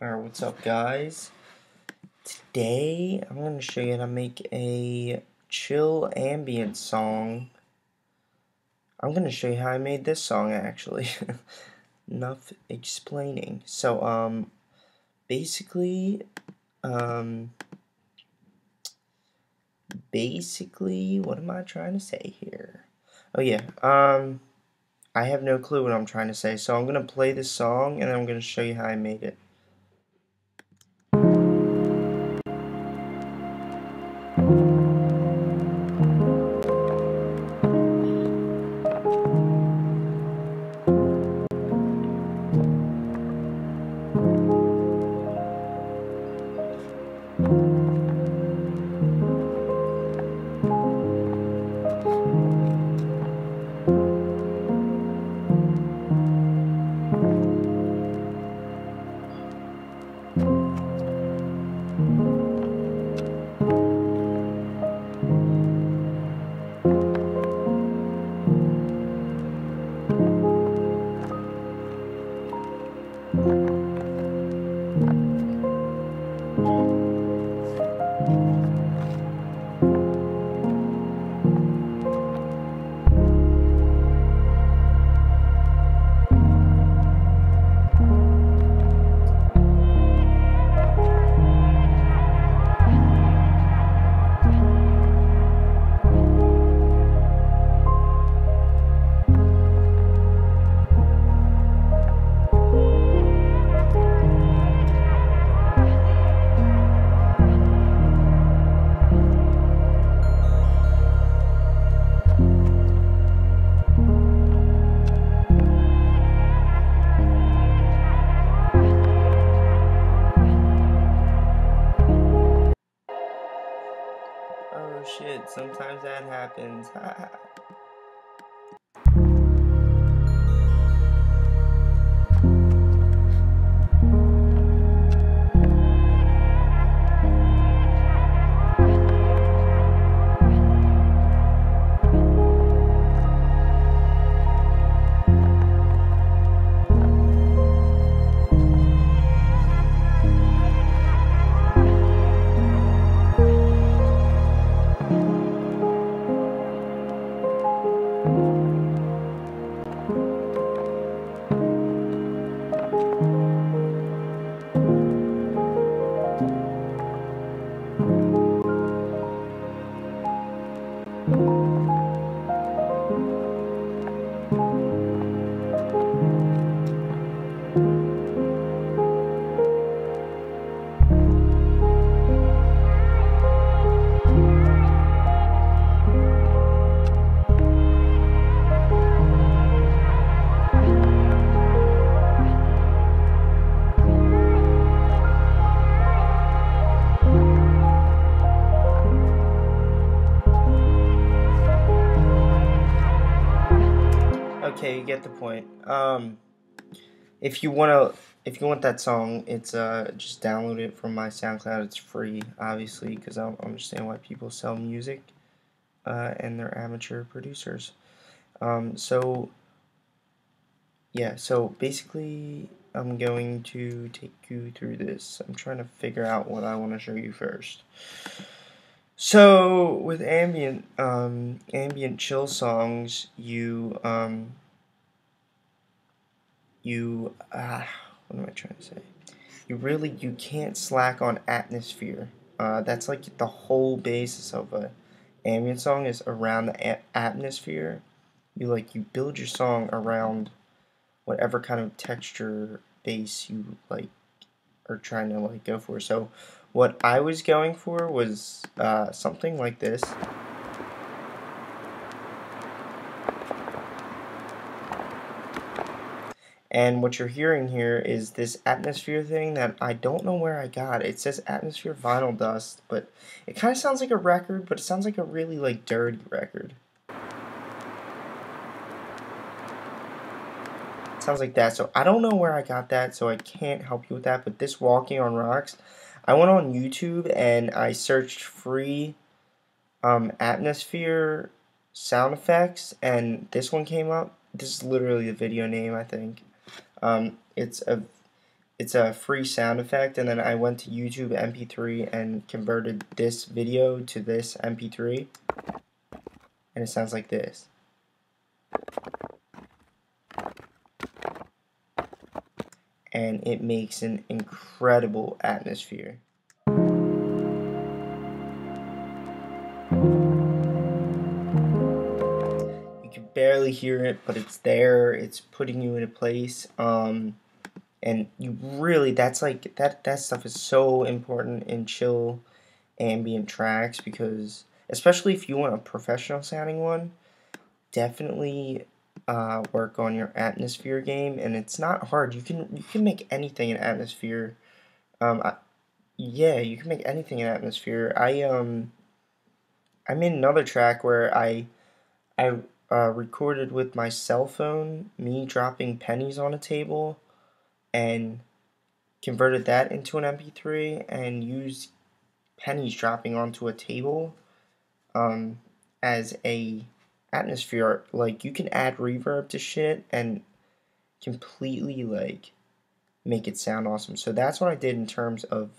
Alright, what's up guys? Today I'm going to show you how to make a chill ambient song. I'm going to show you how I made this song actually. Enough explaining. So basically what am I trying to say here? Oh yeah, I have no clue what I'm trying to say, so I'm going to play this song and then I'm going to show you how I made it. Oh shit, sometimes that happens. Okay, you get the point. If you want that song, it's just download it from my SoundCloud. It's free, obviously, because I don't understand why people sell music, and they're amateur producers. So yeah, so basically, I'm going to take you through this. I'm trying to figure out what I want to show you first. So with ambient chill songs, what am I trying to say? You can't slack on atmosphere. That's like the whole basis of a ambient song is around the atmosphere. You build your song around whatever kind of texture bass you are trying to go for. So what I was going for was something like this. And what you're hearing here is this atmosphere thing that I don't know where I got. It says atmosphere vinyl dust, but it kind of sounds like a record, but it sounds like a really dirty record. It sounds like that. So I don't know where I got that, so I can't help you with that. But this Walking on Rocks, I went on YouTube and I searched free atmosphere sound effects, and this one came up. This is literally the video name, I think. It's it's a free sound effect, and then I went to YouTube MP3 and converted this video to this MP3, and it sounds like this. And it makes an incredible atmosphere. You can barely hear it, but it's there. It's putting you in a place. And you really, that's like, that stuff is so important in chill ambient tracks, because especially if you want a professional sounding one, definitely work on your atmosphere game. And it's not hard. You can make anything an atmosphere. Yeah, you can make anything an atmosphere. I made another track where I recorded with my cell phone, me dropping pennies on a table, and converted that into an MP3 and used pennies dropping onto a table as a atmosphere. Like, you can add reverb to shit and completely like make it sound awesome. So that's what I did in terms of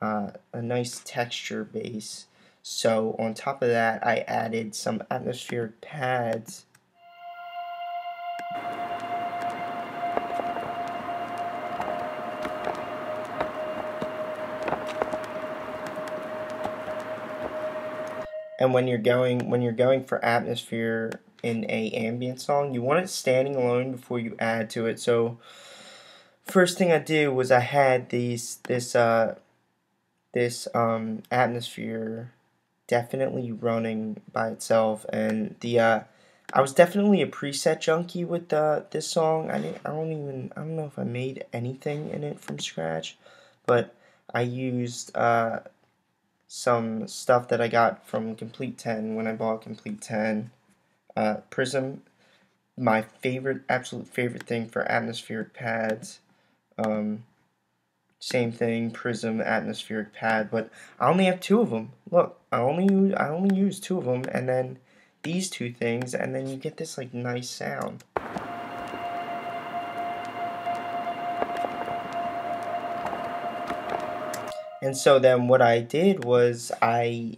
a nice texture base. So on top of that, I added some atmospheric pads. And when you're going for atmosphere in a ambient song, you want it standing alone before you add to it. So first thing I did was I had this atmosphere definitely running by itself, and I was definitely a preset junkie with this song. I don't know if I made anything in it from scratch, but I used some stuff that I got from Komplete 10 when I bought Komplete 10. Prism, my absolute favorite thing for atmospheric pads. Same thing, Prism atmospheric pad, but I only have 2 of them. Look, I only use 2 of them, and then these 2 things, and then you get this like nice sound. And so then what I did was I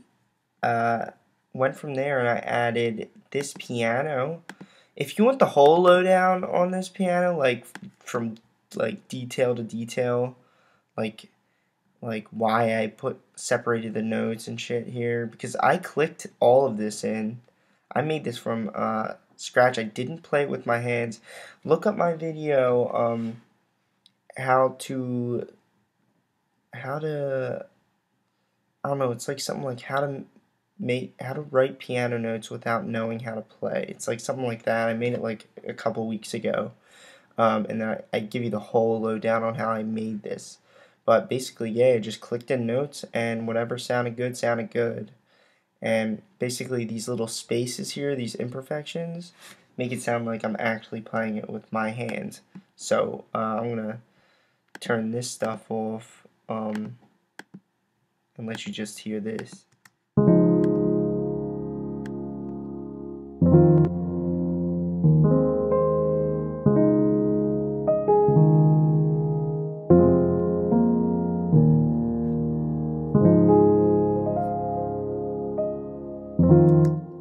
went from there and I added this piano. If you want the whole lowdown on this piano, like from like detail to detail, like why I separated the notes and shit here, because I clicked all of this in. I made this from scratch. I didn't play it with my hands. Look up my video how to I don't know, it's like something like how to write piano notes without knowing how to play. It's like something like that. I made it like a couple weeks ago. And then I give you the whole lowdown on how I made this. But basically, yeah, I just clicked in notes, and whatever sounded good, sounded good. And basically, these little spaces here, these imperfections, make it sound like I'm actually playing it with my hands. So I'm going to turn this stuff off and let you just hear this.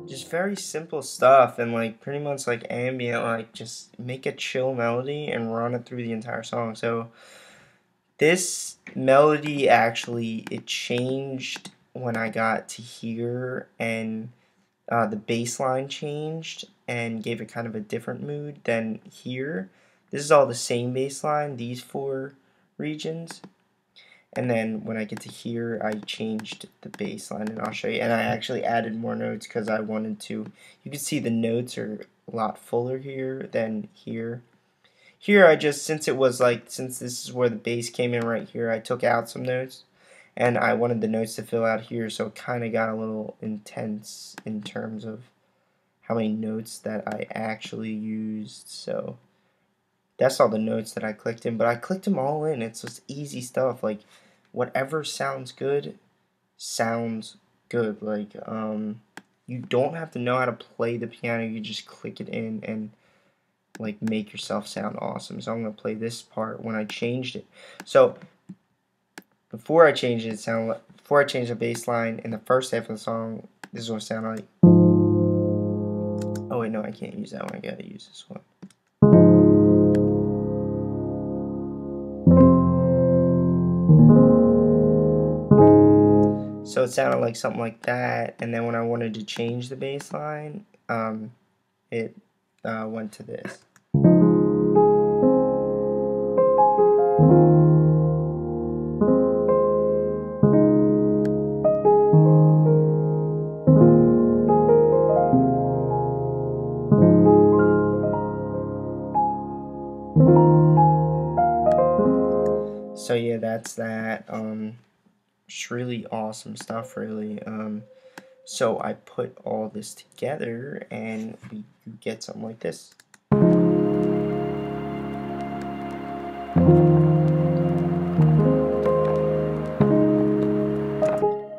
Just very simple stuff, and like pretty much like ambient, like just make a chill melody and run it through the entire song. So this melody actually, it changed when I got to here, and the bass line changed and gave it kind of a different mood than here. This is all the same bass line, these 4 regions. And then when I get to here, I changed the bass line, and I'll show you. And I actually added more notes because I wanted to. You can see the notes are a lot fuller here than here. Here I just, since this is where the bass came in right here, I took out some notes. And I wanted the notes to fill out here, so it kind of got a little intense in terms of how many notes that I actually used. So that's all the notes that I clicked in, but I clicked them all in. It's just easy stuff. Like, whatever sounds good, sounds good. Like, you don't have to know how to play the piano. You just click it in, and like make yourself sound awesome. So I'm gonna play this part when I changed it. So before I changed it, before I changed the bass line in the first half of the song, this is what it sounded like. Oh wait, no, I can't use that one. I gotta use this one. So it sounded like something like that, and then when I wanted to change the bass line, it went to this. So yeah, that's that. It's really awesome stuff, really. So I put all this together, and we get something like this.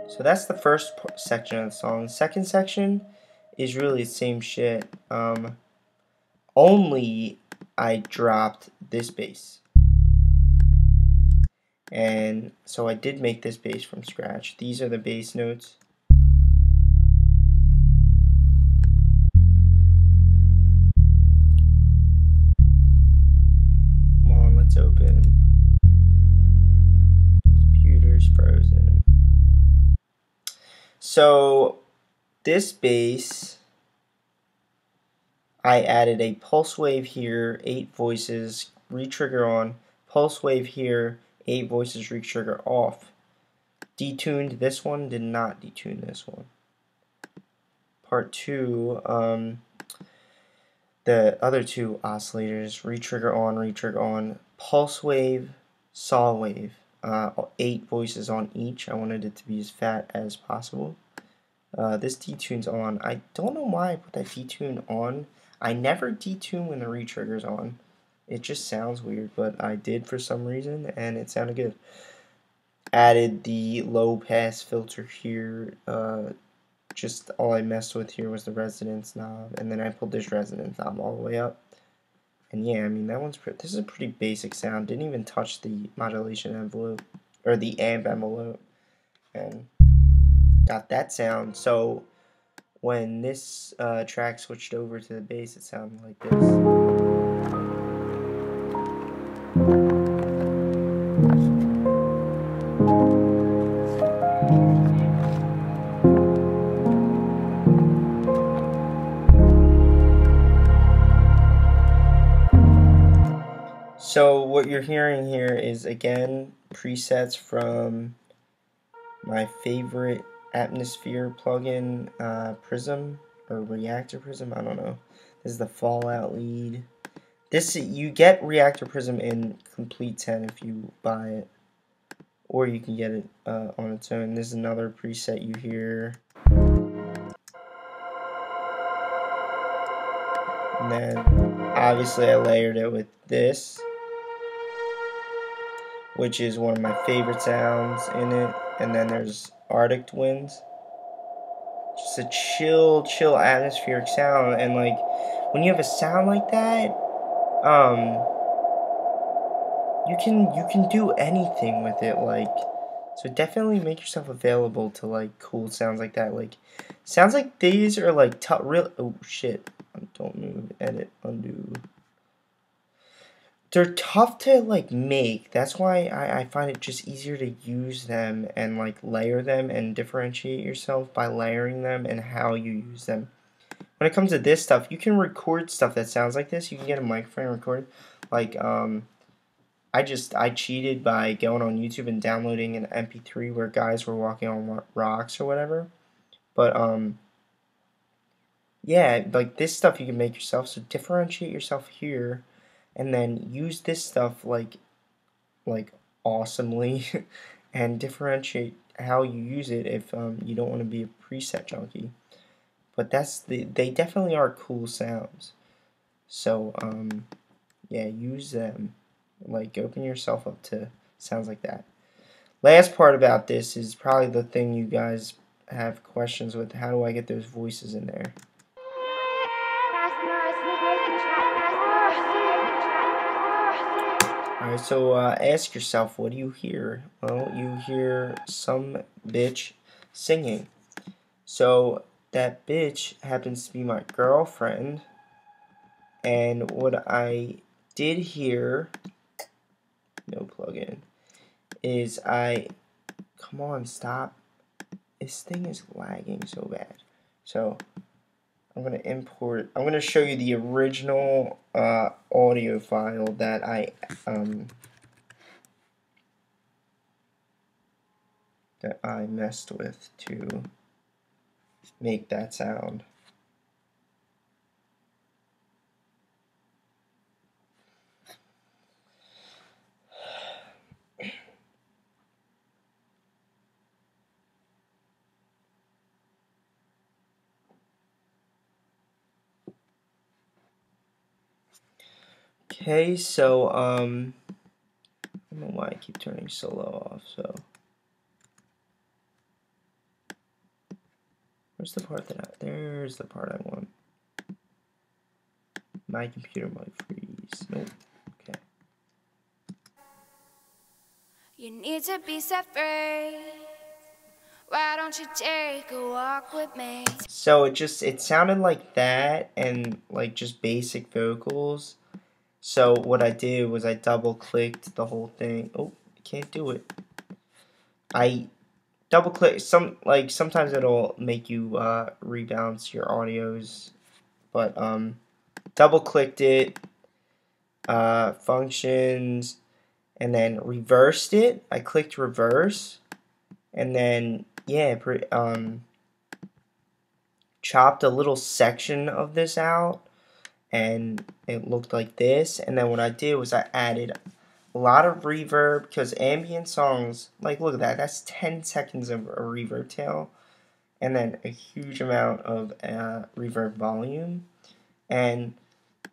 So that's the first section of the song. The second section is really the same shit. Only I dropped this bass. And so I did make this bass from scratch. These are the bass notes. Come on, let's open. Computer's frozen. So this bass, I added a pulse wave here, 8 voices, retrigger on, pulse wave here, 8 voices, retrigger off. Detuned this one, did not detune this one. Part 2, the other 2 oscillators, retrigger on, pulse wave, saw wave, 8 voices on each. I wanted it to be as fat as possible. This detune's on. I don't know why I put that detune on. I never detune when the retrigger's on. It just sounds weird, but I did for some reason, and it sounded good. Added the low pass filter here. Just all I messed with here was the resonance knob, and then I pulled this resonance knob all the way up. And yeah, I mean, this is a pretty basic sound. Didn't even touch the modulation envelope, or the amp envelope, and got that sound. So when this track switched over to the bass, it sounded like this. So what you're hearing here is, again, presets from my favorite atmosphere plugin, Prism, or Reactor Prism, I don't know. This is the Fallout lead. You get Reactor Prism in Complete 10 if you buy it, or you can get it on its own. This is another preset you hear. And then, obviously, I layered it with this, which is one of my favorite sounds in it. And then there's Arctic winds. Just a chill atmospheric sound. And like, when you have a sound like that, you can do anything with it. Like, so definitely make yourself available to like cool sounds like that. Like, sounds like these are like oh shit, don't move, edit, undo. They're tough to like make. That's why I find it just easier to use them and like layer them and differentiate yourself by layering them and how you use them. When it comes to this stuff, you can record stuff that sounds like this. You can get a microphone and record. Like I cheated by going on YouTube and downloading an MP3 where guys were walking on rocks or whatever. But yeah, like this stuff you can make yourself. So differentiate yourself here. And then use this stuff like awesomely and differentiate how you use it if you don't want to be a preset junkie. But they definitely are cool sounds. So yeah, use them. Like, open yourself up to sounds like that. Last part about this is probably the thing you guys have questions with. How do I get those voices in there? Alright, so ask yourself, what do you hear? Well, you hear some bitch singing. So that bitch happens to be my girlfriend, and what I did here, no plugin, is come on, stop. This thing is lagging so bad. So I'm going to import, I'm going to show you the original audio file that I messed with to make that sound. Okay, so I don't know why I keep turning solo off, so where's the part there's the part I want. My computer might freeze. Nope. Okay. You need to be set free. Why don't you take a walk with me? So it sounded like that and like just basic vocals. So what I did was I double clicked the whole thing. Oh, I can't do it. I double click sometimes it'll make you rebalance your audios, but double clicked it, functions, and then reversed it. I clicked reverse, and then yeah, chopped a little section of this out, and it looked like this. And then what I did was I added a lot of reverb, because ambient songs, like look at that, that's 10 seconds of a reverb tail, and then a huge amount of reverb volume, and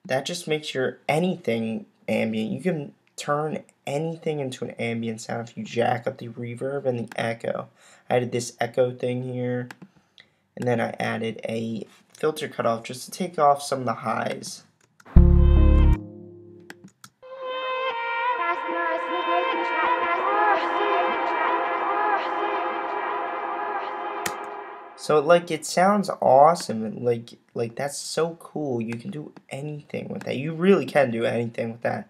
that just makes your anything ambient. You can turn anything into an ambient sound if you jack up the reverb and the echo. I added this echo thing here, and then I added a filter cutoff just to take off some of the highs. So like it sounds awesome, like that's so cool. You can do anything with that. You really can do anything with that.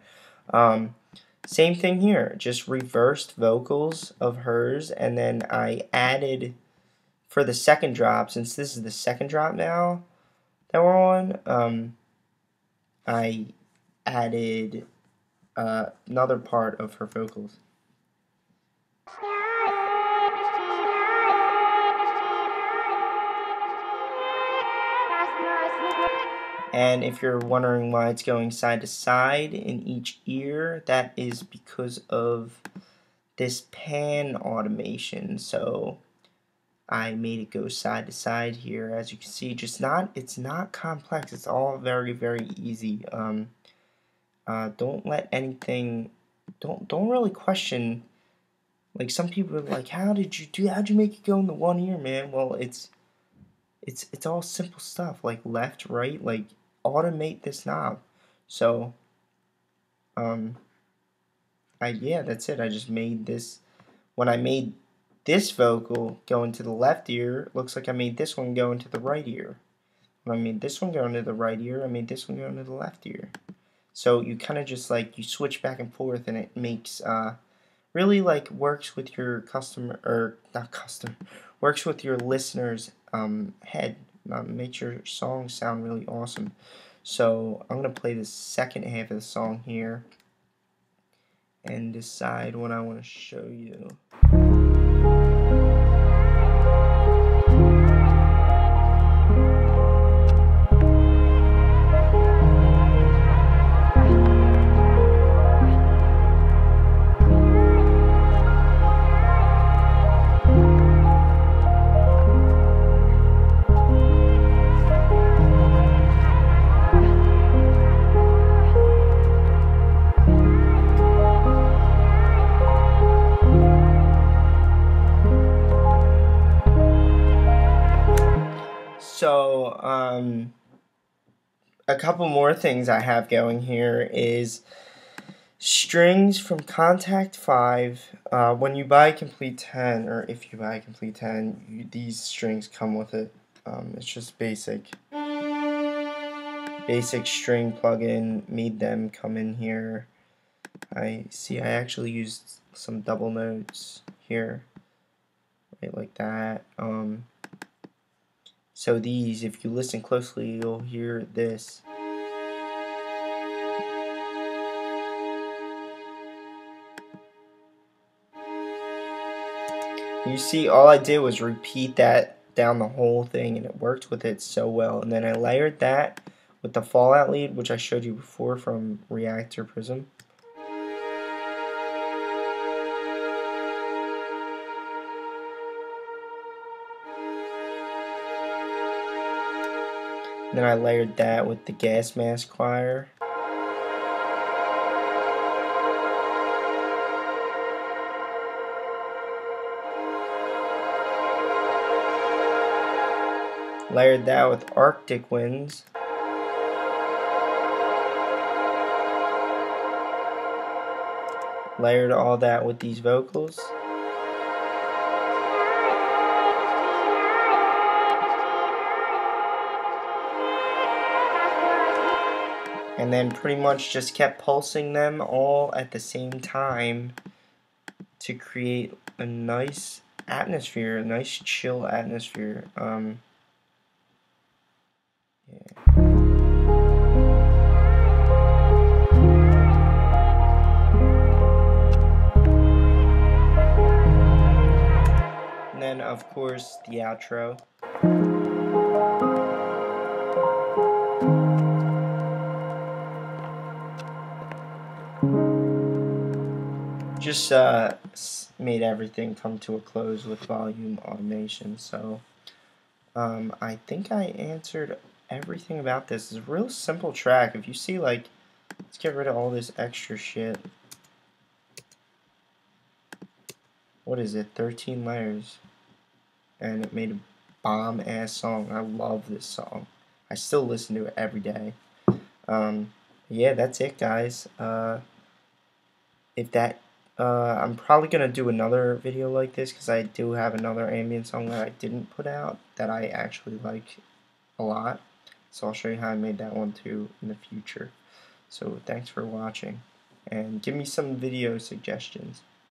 Same thing here, just reversed vocals of hers, and then I added for the second drop, since this is the second drop now that we're on, I added another part of her vocals. And if you're wondering why it's going side to side in each ear, that is because of this pan automation. So I made it go side to side here, as you can see. It's not complex. It's all very, very easy. Don't let anything. Don't really question. Like some people are like, how'd you make it go in the one ear, man? Well, it's all simple stuff, like left, right, like automate this knob. So yeah, that's it. I just made this. When I made this vocal go into the left ear, it looks like I made this one go into the right ear. When I made this one go into the right ear, I made this one go into the left ear. So you kind of just like, you switch back and forth, and it makes really like works with your customer, or not customer, works with your listener's head. Makes your song sound really awesome. So I'm gonna play the second half of the song here and decide what I want to show you. So, a couple more things I have going here is Strings from Kontakt 5. When you buy Komplete 10, or if you buy Komplete 10, these strings come with it. It's just basic string plugin. Made them come in here. I actually used some double notes here, right like that. So these, if you listen closely, you'll hear this. You see, all I did was repeat that down the whole thing, and it worked with it so well. And then I layered that with the fallout lead, which I showed you before from Reactor Prism. And then I layered that with the gas mask choir. Layered that with Arctic winds. Layered all that with these vocals. And then pretty much just kept pulsing them all at the same time to create a nice atmosphere, a nice chill atmosphere. Yeah. And then of course the outro. Just made everything come to a close with volume automation. So I think I answered everything about this. It's a real simple track. If you see, like, let's get rid of all this extra shit. What is it? 13 layers. And it made a bomb ass song. I love this song. I still listen to it every day. Yeah, that's it, guys. I'm probably going to do another video like this because I do have another ambient song that I didn't put out that I actually like a lot. So I'll show you how I made that one too in the future. So thanks for watching, and give me some video suggestions.